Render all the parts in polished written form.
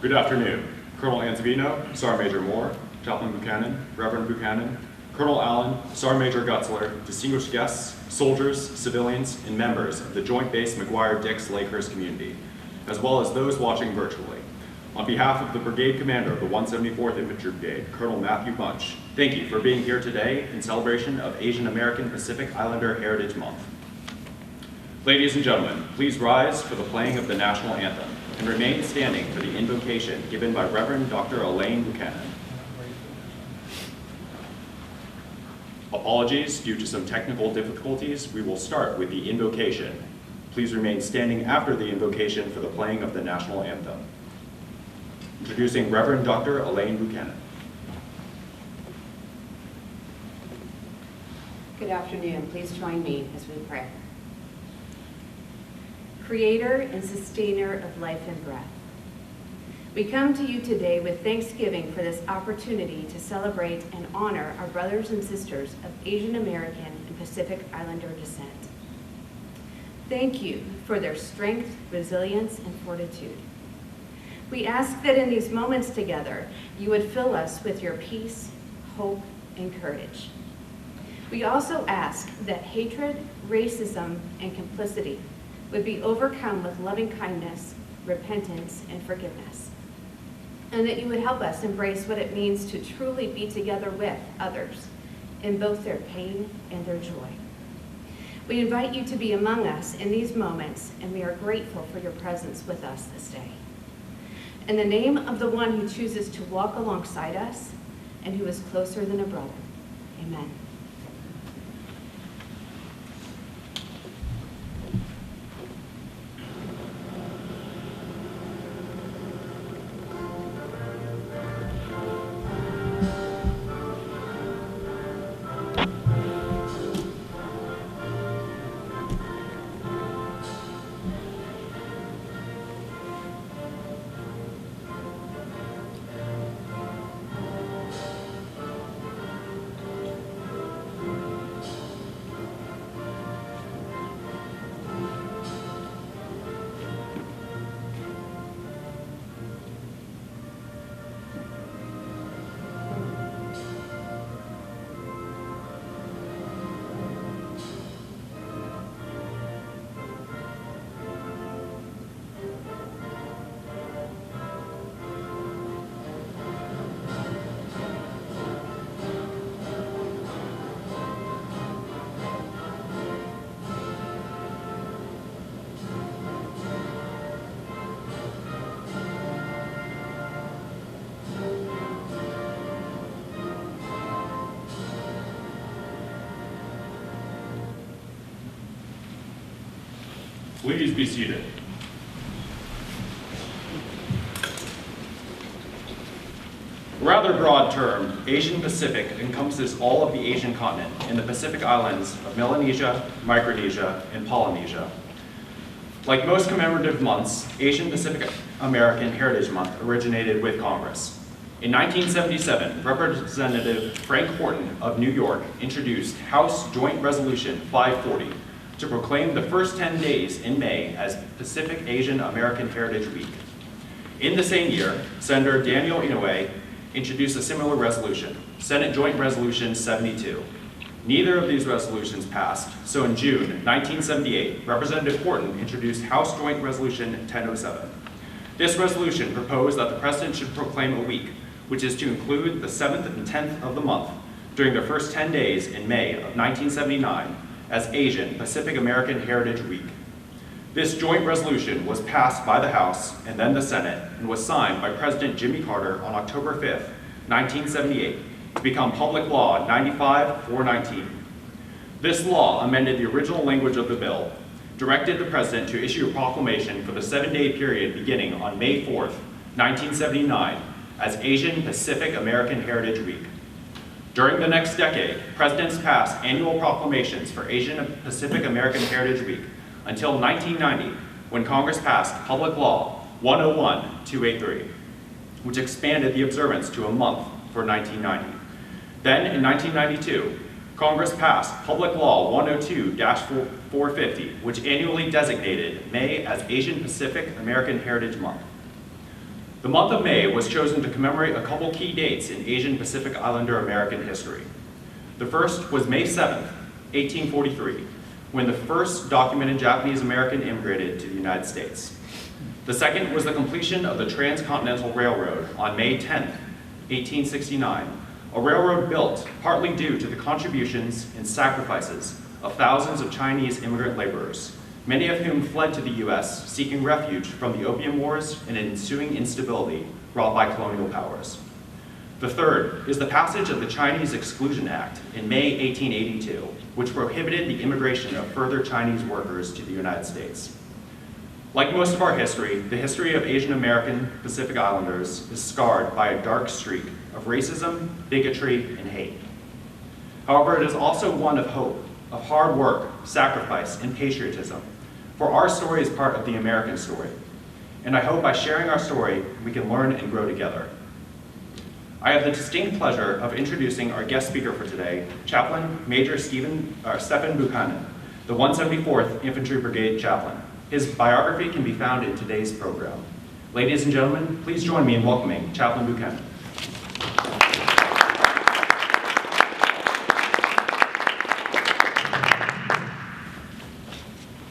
Good afternoon. Colonel Anzavino, Sergeant Major Moore, Chaplain Buchanan, Reverend Buchanan, Colonel Allen, Sergeant Major Gutzler, distinguished guests, soldiers, civilians, and members of the Joint Base McGuire-Dix Lakehurst community, as well as those watching virtually. On behalf of the Brigade Commander of the 174th Infantry Brigade, Colonel Matthew Bunch, thank you for being here today in celebration of Asian American Pacific Islander Heritage Month. Ladies and gentlemen, please rise for the playing of the national anthem and remain standing for the invocation given by Reverend Dr. Elaine Buchanan. Apologies due to some technical difficulties, we will start with the invocation. Please remain standing after the invocation for the playing of the national anthem. Introducing Reverend Dr. Elaine Buchanan. Good afternoon. Please join me as we pray. Creator and sustainer of life and breath, we come to you today with thanksgiving for this opportunity to celebrate and honor our brothers and sisters of Asian American and Pacific Islander descent. Thank you for their strength, resilience, and fortitude. We ask that in these moments together, you would fill us with your peace, hope, and courage. We also ask that hatred, racism, and complicity would be overcome with loving kindness, repentance, and forgiveness. And that you would help us embrace what it means to truly be together with others in both their pain and their joy. We invite you to be among us in these moments, and we are grateful for your presence with us this day. In the name of the one who chooses to walk alongside us and who is closer than a brother, amen. Please be seated. A rather broad term, Asian Pacific encompasses all of the Asian continent and the Pacific Islands of Melanesia, Micronesia, and Polynesia. Like most commemorative months, Asian Pacific American Heritage Month originated with Congress. In 1977, Representative Frank Horton of New York introduced House Joint Resolution 540 to proclaim the first 10 days in May as Pacific Asian American Heritage Week. In the same year, Senator Daniel Inouye introduced a similar resolution, Senate Joint Resolution 72. Neither of these resolutions passed, so in June 1978, Representative Horton introduced House Joint Resolution 1007. This resolution proposed that the President should proclaim a week, which is to include the 7th and 10th of the month, during the first 10 days in May of 1979, as Asian Pacific American Heritage Week. This joint resolution was passed by the House and then the Senate and was signed by President Jimmy Carter on October 5th, 1978 to become Public Law 95-419. This law amended the original language of the bill, directed the President to issue a proclamation for the 7-day period beginning on May 4th, 1979 as Asian Pacific American Heritage Week. During the next decade, presidents passed annual proclamations for Asian Pacific American Heritage Week until 1990, when Congress passed Public Law 101-283, which expanded the observance to a month for 1990. Then in 1992, Congress passed Public Law 102-450, which annually designated May as Asian Pacific American Heritage Month. The month of May was chosen to commemorate a couple key dates in Asian Pacific Islander American history. The first was May 7th, 1843, when the first documented Japanese American immigrated to the United States. The second was the completion of the Transcontinental Railroad on May 10th, 1869, a railroad built partly due to the contributions and sacrifices of thousands of Chinese immigrant laborers, many of whom fled to the US seeking refuge from the Opium Wars and ensuing instability brought by colonial powers. The third is the passage of the Chinese Exclusion Act in May 1882, which prohibited the immigration of further Chinese workers to the United States. Like most of our history, the history of Asian American Pacific Islanders is scarred by a dark streak of racism, bigotry, and hate. However, it is also one of hope, of hard work, sacrifice, and patriotism, for our story is part of the American story. And I hope by sharing our story, we can learn and grow together. I have the distinct pleasure of introducing our guest speaker for today, Chaplain Major Stephan Buchanan, the 174th Infantry Brigade Chaplain. His biography can be found in today's program. Ladies and gentlemen, please join me in welcoming Chaplain Buchanan.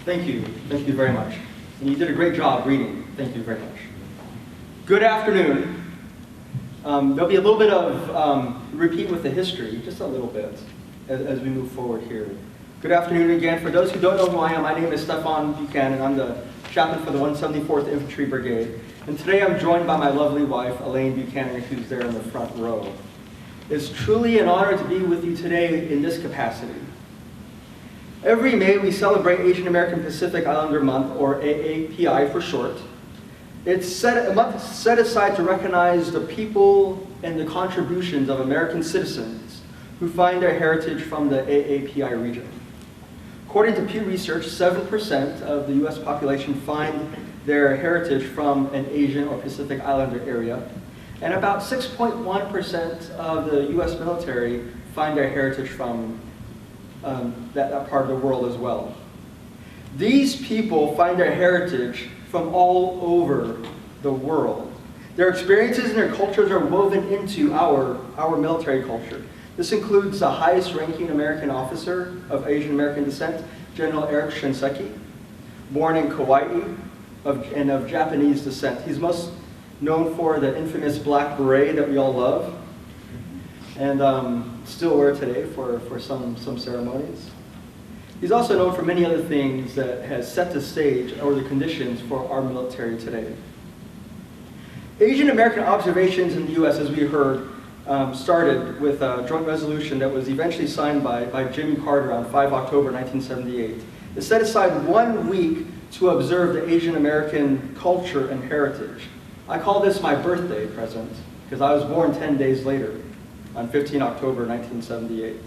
Thank you very much. And you did a great job reading. Thank you very much. Good afternoon. There'll be a little bit of repeat with the history, just a little bit, as we move forward here. Good afternoon again. For those who don't know who I am, my name is Stephan Buchanan. I'm the chaplain for the 174th Infantry Brigade. And today I'm joined by my lovely wife, Elaine Buchanan, who's there in the front row. It's truly an honor to be with you today in this capacity. Every May, we celebrate Asian American Pacific Islander Month, or AAPI for short. It's a month set aside to recognize the people and the contributions of American citizens who find their heritage from the AAPI region. According to Pew Research, 7% of the US population find their heritage from an Asian or Pacific Islander area, and about 6.1% of the US military find their heritage from that part of the world as well. These people find their heritage from all over the world. Their experiences and their cultures are woven into our military culture. This includes the highest ranking American officer of Asian American descent, General Eric Shinseki, born in Kauai and of Japanese descent. He's most known for the infamous black beret that we all love, and still wear today for some ceremonies. He's also known for many other things that has set the stage or the conditions for our military today. Asian American observations in the US, as we heard, started with a joint resolution that was eventually signed by Jimmy Carter on 5 October 1978. It set aside 1 week to observe the Asian American culture and heritage. I call this my birthday present because I was born 10 days later on 15 October 1978.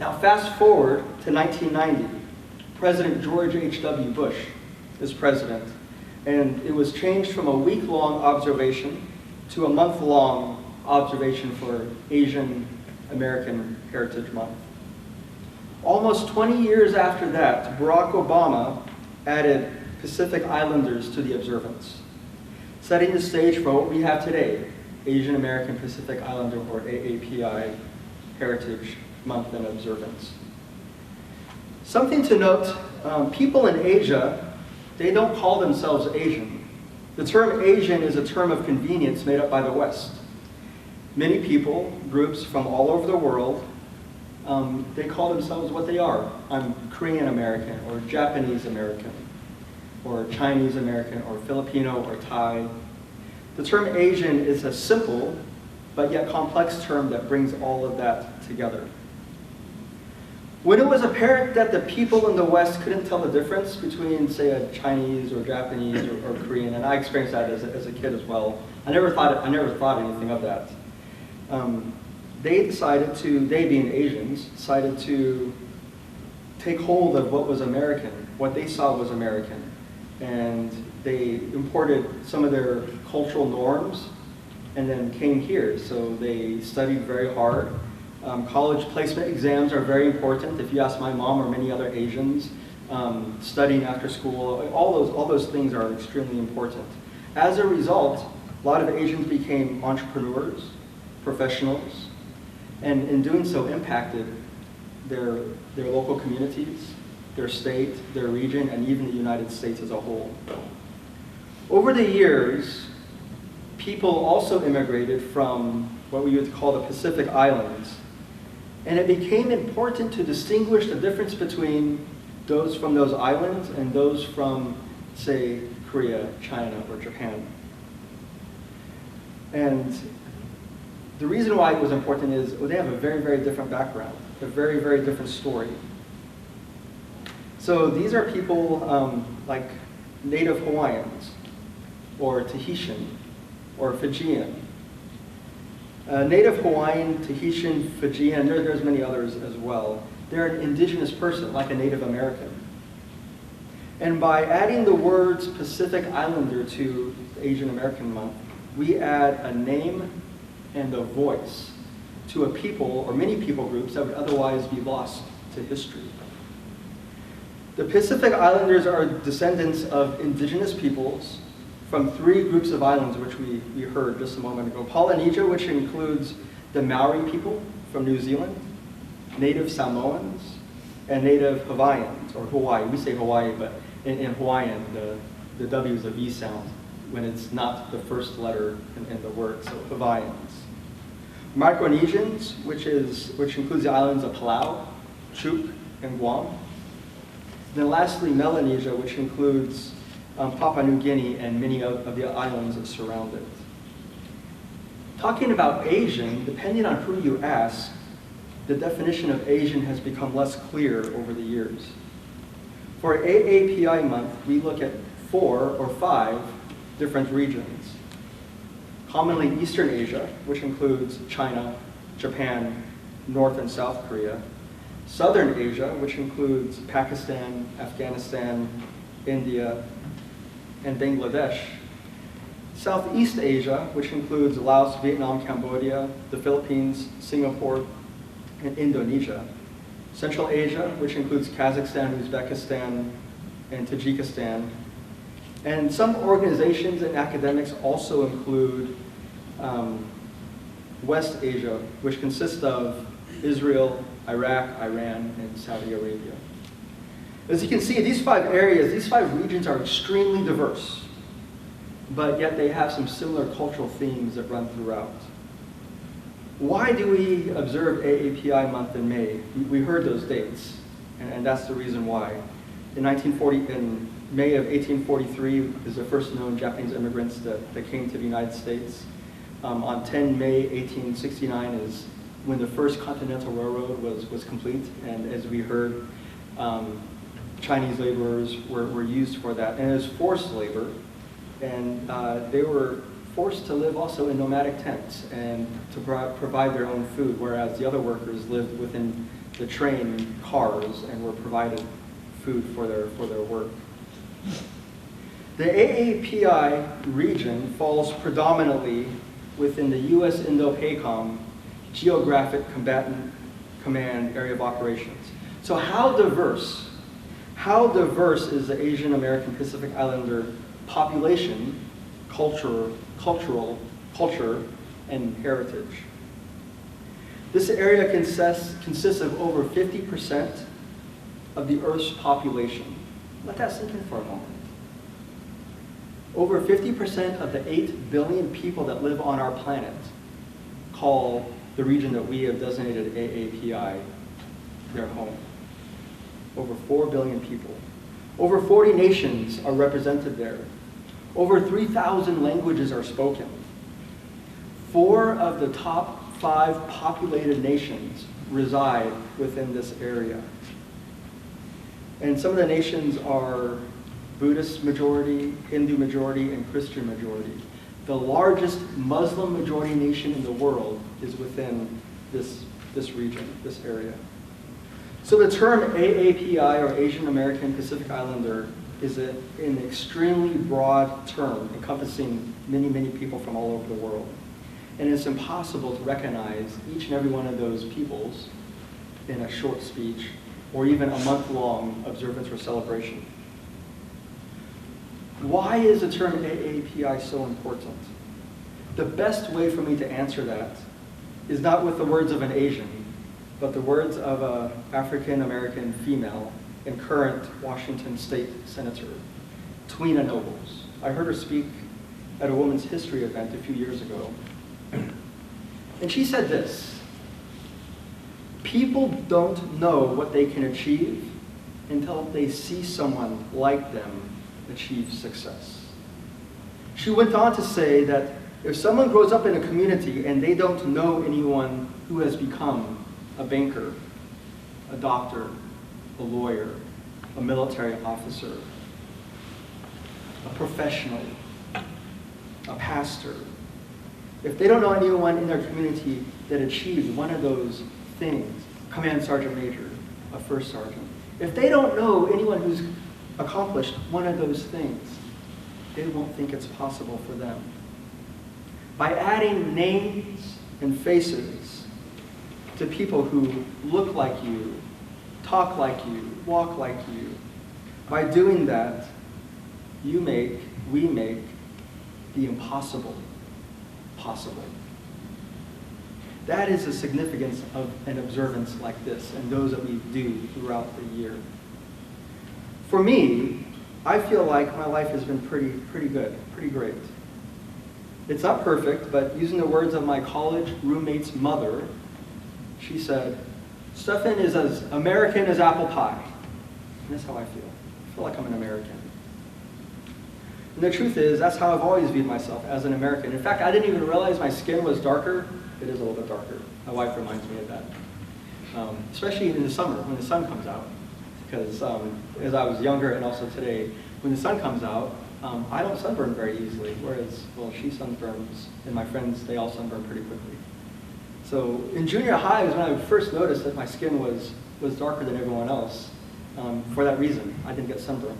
Now fast forward to 1990. President George H.W. Bush is president, and it was changed from a week-long observation to a month-long observation for Asian American Heritage Month. Almost 20 years after that, Barack Obama added Pacific Islanders to the observance, setting the stage for what we have today, Asian American Pacific Islander, or AAPI, Heritage Month and observance. Something to note, people in Asia, they don't call themselves Asian. The term Asian is a term of convenience made up by the West. Many people, groups from all over the world, they call themselves what they are. I'm Korean American, or Japanese American, or Chinese American, or Filipino, or Thai. The term Asian is a simple, but yet complex term that brings all of that together. When it was apparent that the people in the West couldn't tell the difference between, say, a Chinese or Japanese or Korean, and I experienced that as a kid as well. I never thought anything of that. They being Asians, decided to take hold of what was American, what they saw was American, and they imported some of their cultural norms and then came here. So they studied very hard. College placement exams are very important. If you ask my mom or many other Asians, studying after school, all those things are extremely important. As a result, A lot of Asians became entrepreneurs, professionals, and in doing so impacted their local communities, their state, their region, and even the United States as a whole. Over the years, people also immigrated from what we would call the Pacific Islands, and it became important to distinguish the difference between those from those islands and those from, say, Korea, China, or Japan. And the reason why it was important is they have a very, very different background, a very, very different story. So these are people like native Hawaiians, or Tahitian, or Fijian. Native Hawaiian, Tahitian, Fijian, there's many others as well. They're an indigenous person, like a Native American. And by adding the words Pacific Islander to Asian American Month, we add a name and a voice to a people, or many people groups, that would otherwise be lost to history. The Pacific Islanders are descendants of indigenous peoples from 3 groups of islands, which we heard just a moment ago. Polynesia, which includes the Maori people from New Zealand, native Samoans, and native Hawaiians, or Hawaii. We say Hawaii, but in Hawaiian, the W is a V sound when it's not the first letter in the word, so Hawaiians. Micronesians, which includes the islands of Palau, Chuuk, and Guam. Then lastly, Melanesia, which includes Papua New Guinea and many of the islands that surround it. Talking about Asian, depending on who you ask, the definition of Asian has become less clear over the years. For AAPI month, we look at 4 or 5 different regions. Commonly Eastern Asia, which includes China, Japan, North and South Korea. Southern Asia, which includes Pakistan, Afghanistan, India, and Bangladesh. Southeast Asia, which includes Laos, Vietnam, Cambodia, the Philippines, Singapore, and Indonesia. Central Asia, which includes Kazakhstan, Uzbekistan, and Tajikistan. And some organizations and academics also include West Asia, which consists of Israel, Iraq, Iran, and Saudi Arabia. As you can see, these 5 areas, these 5 regions are extremely diverse, but yet they have some similar cultural themes that run throughout. Why do we observe AAPI month in May? We heard those dates, and that's the reason why. In May of 1843 is the first known Japanese immigrants that came to the United States. On 10 May 1869 is when the first Continental Railroad was complete, and as we heard, Chinese laborers were used for that, and it was forced labor, and they were forced to live also in nomadic tents and to provide their own food, whereas the other workers lived within the train cars and were provided food for their work. The AAPI region falls predominantly within the U.S. Indo-PACOM Geographic Combatant Command area of operations. So how diverse is the Asian American Pacific Islander population, culture, and heritage? This area consists of over 50% of the Earth's population. Let that sink in for a moment. Over 50% of the 8 billion people that live on our planet call the region that we have designated AAPI their home. Over 4 billion people. Over 40 nations are represented there. Over 3,000 languages are spoken. 4 of the top 5 populated nations reside within this area. And some of the nations are Buddhist majority, Hindu majority, and Christian majority. The largest Muslim majority nation in the world is within this region, this area. So the term AAPI, or Asian American Pacific Islander, is an extremely broad term encompassing many, many people from all over the world. And it's impossible to recognize each and every one of those peoples in a short speech or even a month-long observance or celebration. Why is the term AAPI so important? The best way for me to answer that is not with the words of an Asian, but the words of an African-American female and current Washington State Senator, Tweena Nobles. I heard her speak at a Women's History event a few years ago. And she said this: people don't know what they can achieve until they see someone like them achieve success. She went on to say that if someone grows up in a community and they don't know anyone who has become a banker, a doctor, a lawyer, a military officer, a professional, a pastor, if they don't know anyone in their community that achieved one of those things, command sergeant major, a first sergeant, if they don't know anyone who's accomplished one of those things, they won't think it's possible for them. By adding names and faces to people who look like you, talk like you, walk like you, by doing that, we make the impossible possible. That is the significance of an observance like this and those that we do throughout the year. For me, I feel like my life has been pretty good, pretty great. It's not perfect, but using the words of my college roommate's mother, she said, "Stephan is as American as apple pie." And that's how I feel. I feel like I'm an American. And the truth is, that's how I've always viewed myself, as an American. In fact, I didn't even realize my skin was darker. It is a little bit darker. My wife reminds me of that. Especially in the summer, when the sun comes out. Because as I was younger and also today, when the sun comes out, I don't sunburn very easily, whereas, well, she sunburns, and my friends, they all sunburn pretty quickly. So in junior high was when I first noticed that my skin was darker than everyone else. For that reason, I didn't get sunburned.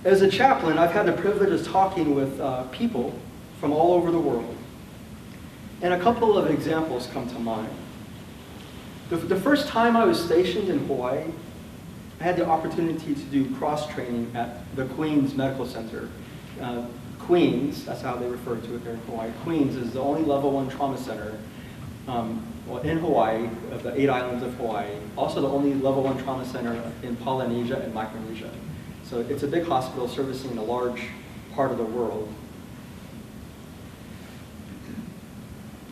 As a chaplain, I've had the privilege of talking with people from all over the world. And a couple of examples come to mind. The first time I was stationed in Hawaii, I had the opportunity to do cross-training at the Queens Medical Center. Queens, that's how they refer to it there in Hawaii. Queens is the only level 1 trauma center in Hawaii, of the 8 islands of Hawaii. Also the only level 1 trauma center in Polynesia and Micronesia. So it's a big hospital servicing a large part of the world.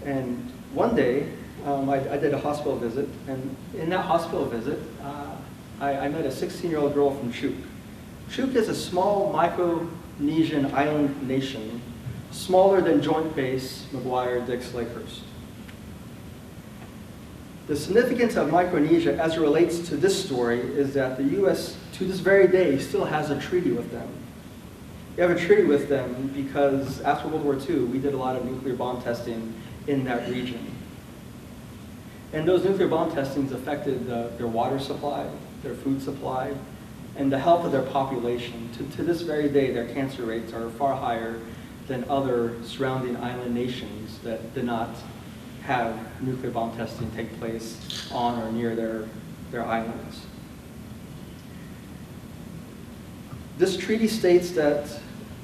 And one day, I did a hospital visit, and in that hospital visit, I met a 16-year-old girl from Chuuk. Chuuk is a small Micronesian island nation, smaller than Joint Base McGuire Dix Lakehurst. The significance of Micronesia as it relates to this story is that the U.S., to this very day, still has a treaty with them. We have a treaty with them because after World War II, we did a lot of nuclear bomb testing in that region. And those nuclear bomb testings affected their water supply, their food supply, and the health of their population. To this very day, their cancer rates are far higher than other surrounding island nations that did not have nuclear bomb testing take place on or near their islands. This treaty states that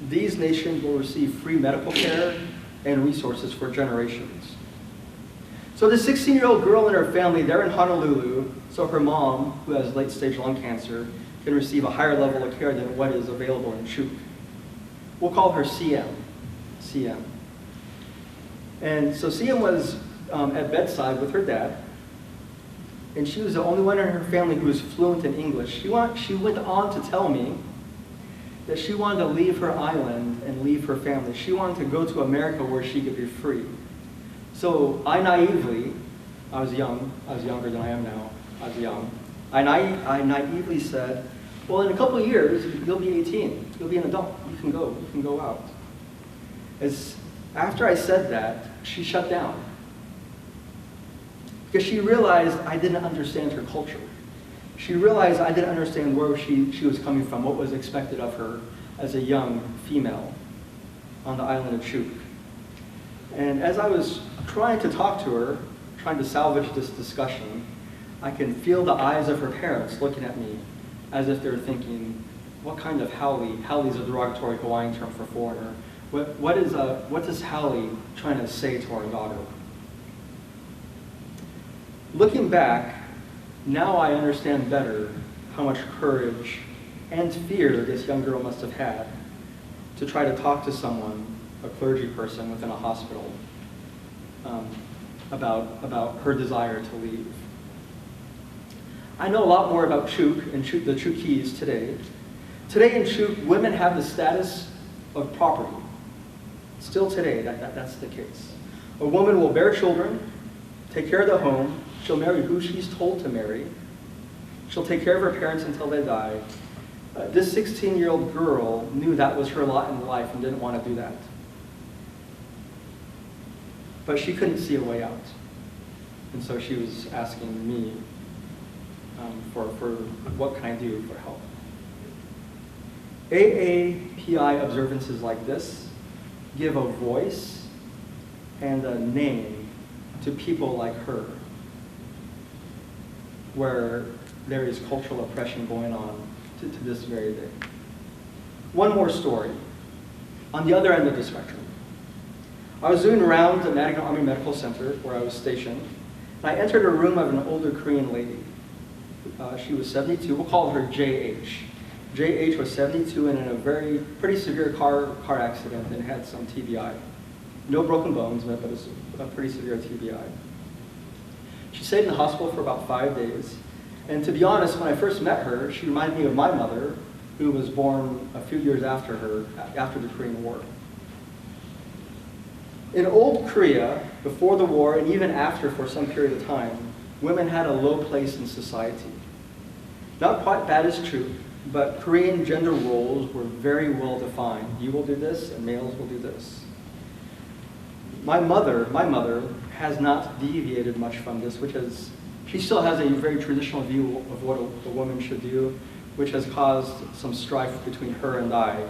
these nations will receive free medical care and resources for generations. So the 16-year-old girl and her family, they're in Honolulu, so her mom, who has late-stage lung cancer, can receive a higher level of care than what is available in Chuuk. We'll call her CM. And so CM was at bedside with her dad, and she was the only one in her family who was fluent in English. She went on to tell me that she wanted to leave her island and leave her family. She wanted to go to America where she could be free. So I was younger than I am now, I was young. I naively said, well, in a couple of years, you'll be 18, you'll be an adult, you can go out. After I said that, she shut down. Because she realized I didn't understand her culture. She realized I didn't understand where she was coming from, what was expected of her as a young female on the island of Chuuk. And as I was trying to talk to her, trying to salvage this discussion, I can feel the eyes of her parents looking at me as if they're thinking, what kind of haole? Haole is a derogatory Hawaiian term for foreigner. What is Hallie trying to say to our daughter? Looking back, now I understand better how much courage and fear this young girl must have had to try to talk to someone, a clergy person within a hospital, about her desire to leave. I know a lot more about Chuk and the Chukis today. Today in Chuk, women have the status of property. Still today, that's the case. A woman will bear children, take care of the home, she'll marry who she's told to marry, she'll take care of her parents until they die. This 16-year-old girl knew that was her lot in life and didn't want to do that. But she couldn't see a way out. And so she was asking me for what can I do for help. AAPI observances like this give a voice and a name to people like her, where there is cultural oppression going on to this very day. One more story. On the other end of the spectrum, I was doing rounds at Madigan Army Medical Center, where I was stationed, and I entered a room of an older Korean lady. She was 72. We'll call her JH. JH was 72 and in a pretty severe car accident and had some TBI. No broken bones, but it was a pretty severe TBI. She stayed in the hospital for about 5 days. And to be honest, when I first met her, she reminded me of my mother, who was born a few years after her, after the Korean War. In old Korea, before the war and even after for some period of time, women had a low place in society. Not quite bad is true, but Korean gender roles were very well defined. You will do this, and males will do this. My mother has not deviated much from this, she still has a very traditional view of what a woman should do, which has caused some strife between her and I,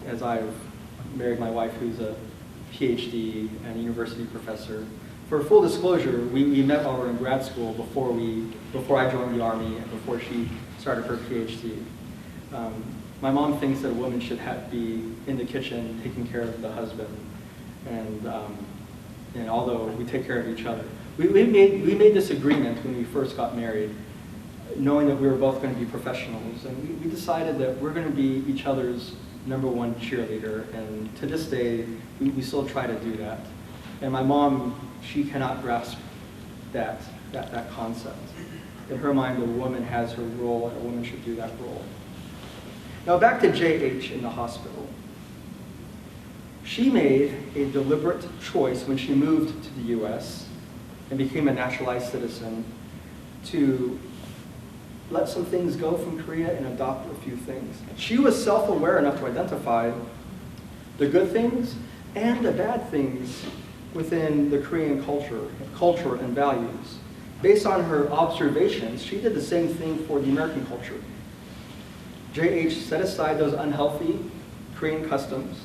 as I've married my wife, who's a PhD and a university professor. For full disclosure, we met while we were in grad school before I joined the Army and before she started her PhD. My mom thinks that a woman should be in the kitchen taking care of the husband, and although we take care of each other. We made this agreement when we first got married, knowing that we were both going to be professionals, and we decided that we're going to be each other's #1 cheerleader, and to this day, we still try to do that. And my mom, she cannot grasp that concept. In her mind, a woman has her role, and a woman should do that role. Now back to JH in the hospital. She made a deliberate choice when she moved to the US and became a naturalized citizen to let some things go from Korea and adopt a few things. She was self-aware enough to identify the good things and the bad things within the Korean culture and values. Based on her observations, she did the same thing for the American culture. JH set aside those unhealthy Korean customs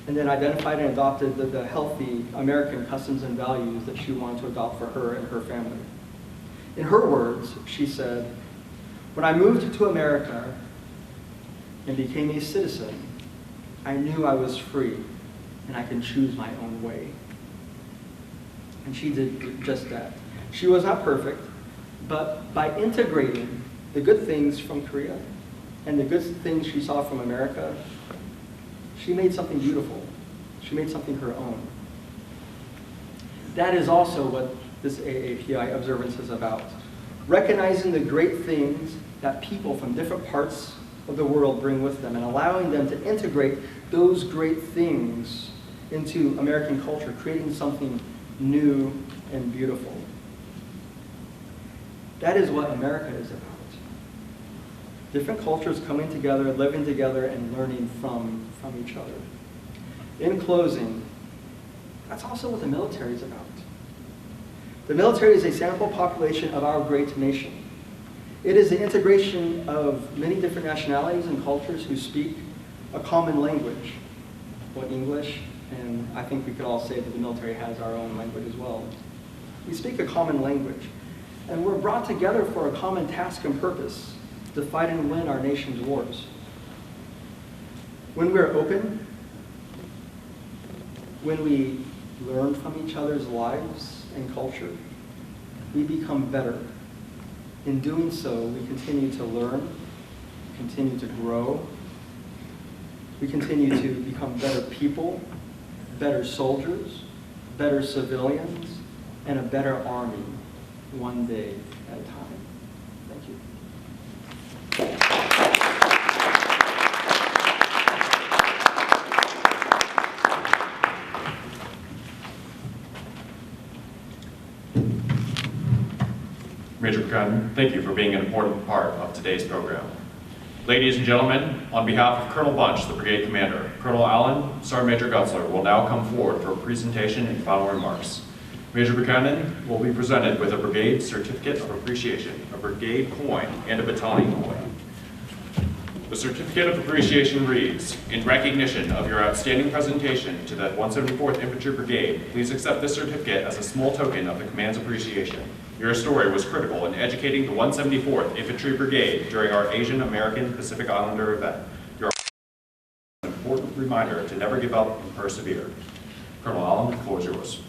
and then identified and adopted the healthy American customs and values that she wanted to adopt for her and her family. In her words, she said, "When I moved to America and became a citizen, I knew I was free and I can choose my own way." And she did just that. She was not perfect, but by integrating the good things from Korea and the good things she saw from America, she made something beautiful. She made something her own. That is also what this AAPI observance is about. Recognizing the great things that people from different parts of the world bring with them and allowing them to integrate those great things into American culture, creating something new and beautiful. That is what America is about. Different cultures coming together, living together, and learning from each other. In closing, that's also what the military is about. The military is a sample population of our great nation. It is the integration of many different nationalities and cultures who speak a common language, English, and I think we could all say that the military has our own language as well. We speak a common language, and we're brought together for a common task and purpose to fight and win our nation's wars. When we're open, when we learn from each other's lives and culture, we become better. In doing so, we continue to learn, continue to grow, we continue to become better people, better soldiers, better civilians, and a better army, one day at a time. Thank you. Major Buchanan, thank you for being an important part of today's program. Ladies and gentlemen, on behalf of Colonel Bunch, the brigade commander, Colonel Allen, Sergeant Major Gutzler will now come forward for a presentation and final remarks. Major Buchanan will be presented with a brigade certificate of appreciation, a brigade coin, and a battalion coin. The certificate of appreciation reads, in recognition of your outstanding presentation to the 174th Infantry Brigade, please accept this certificate as a small token of the command's appreciation. Your story was critical in educating the 174th Infantry Brigade during our Asian American Pacific Islander event. Your an important reminder to never give up and persevere. Colonel Allen, the floor is yours.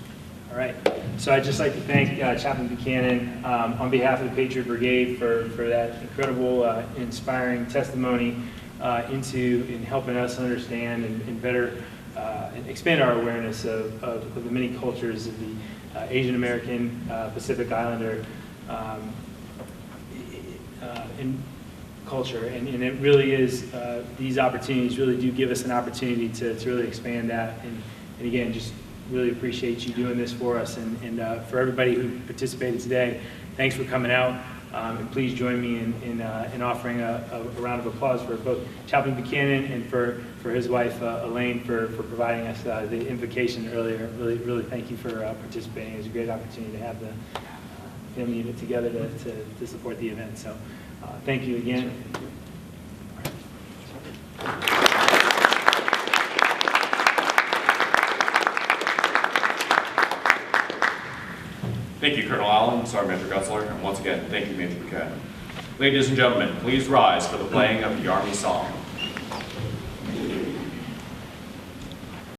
All right. So I'd just like to thank Chaplain Buchanan on behalf of the Patriot Brigade for that incredible, inspiring testimony in helping us understand and better expand our awareness of the many cultures of the Asian American Pacific Islander in culture. And it really is, these opportunities really do give us an opportunity to really expand that. And again, just really appreciate you doing this for us, and for everybody who participated today, thanks for coming out, and please join me in offering a round of applause for both Chaplain Buchanan and for his wife Elaine for providing us the invocation earlier. Really thank you for participating. It was a great opportunity to have the family unit together to support the event. So thank you again. Thank you, Colonel Allen, Sergeant Major Gutzler, and once again, thank you, Major Buchanan. Ladies and gentlemen, please rise for the playing of the Army Song.